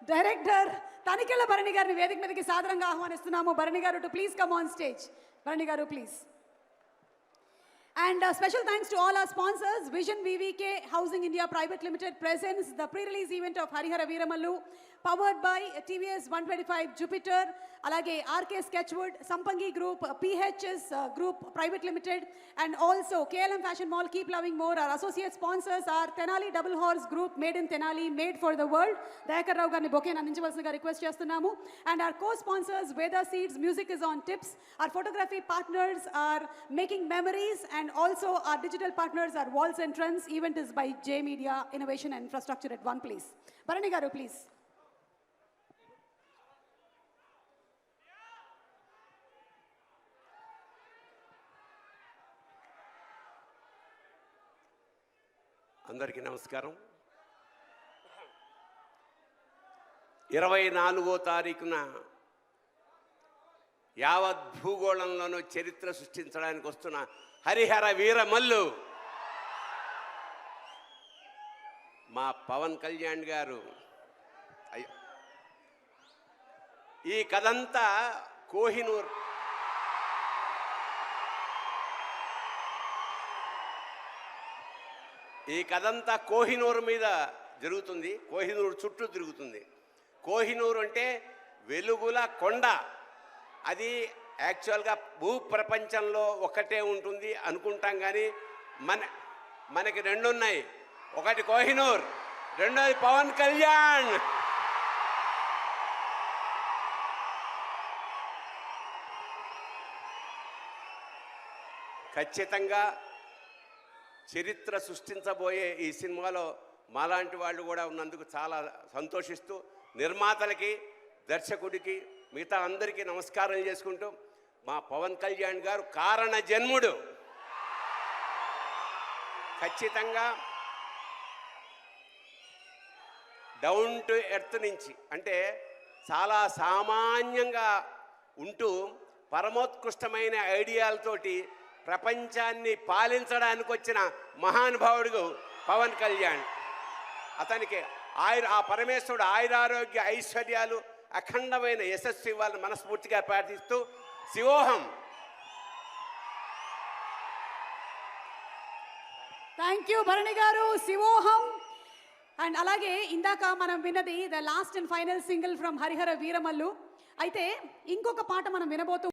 Director Tanikella Bharani గారిని వేదిక మీదకి సాదరంగా ఆహ్వానిస్తున్నాము. Bharani garu to please come on stage. Bharani garu please. And special thanks to all our sponsors. Vision VVK Housing India Private Limited presents the pre-release event of Harihara Veeramallu, powered by TVS 125 Jupiter, alage RK Sketchwood, Sampangi Group, PHS Group Private Limited, and also KLM Fashion Mall, Keep Loving More. Our associate sponsors are Tenali Double Horse Group, made in Tenali, made for the world. Dayakar Rao garni bouquet andinchavalsiga request chestunnaamu. And our co-sponsors Veda Seeds, Music is on Tips. Our photography partners are Making Memories, and also our digital partners are Walls and Trends. Event is by J Media Innovation and Infrastructure at one place. Bharani garu please. అందరికీ నమస్కారం. 24వ తారీఖున యావత్ భూగోళంలోనూ చరిత్ర సృష్టించడానికి వస్తున్న హరిహర వీరమల్లు మా పవన్ కళ్యాణ్ గారు. ఈ కథంతా కోహినూర్ మీద జరుగుతుంది. కోహినూర్ చుట్టూ తిరుగుతుంది. కోహినూర్ అంటే వెలుగుల కొండ. అది యాక్చువల్గా భూప్రపంచంలో ఒక్కటే ఉంటుంది అనుకుంటాం, కానీ మనకి రెండు ఉన్నాయి. ఒకటి కోహినూర్, రెండోది పవన్ కళ్యాణ్. ఖచ్చితంగా చరిత్ర సృష్టించబోయే ఈ సినిమాలో మాలాంటి వాళ్ళు కూడా ఉన్నందుకు చాలా సంతోషిస్తూ నిర్మాతలకి, దర్శకుడికి, మిగతా అందరికీ నమస్కారం చేసుకుంటూ, మా పవన్ కళ్యాణ్ గారు కారణ జన్ముడు. ఖచ్చితంగా డౌన్ టు ఎర్త్ నుంచి, అంటే చాలా సామాన్యంగా ఉంటూ పరమోత్కృష్టమైన ఐడియాలతోటి ప్రపంచాన్ని పాలించడానికి వచ్చిన మహానుభావుడు పవన్ కళ్యాణ్. అతనికి ఆ పరమేశ్వరుడు ఆయురారోగ్య ఐశ్వర్యాలు, అఖండమైన యశస్సు ఇవ్వాలని మనస్ఫూర్తిగా ప్రార్థిస్తూ శివోహం. Thank you Bharani garu. Shivoham. And అలాగే ఇందాక మనం విన్నది the last and final single from Harihara Veeramallu. అయితే ఇంకొక పాట మనం వినబోతూ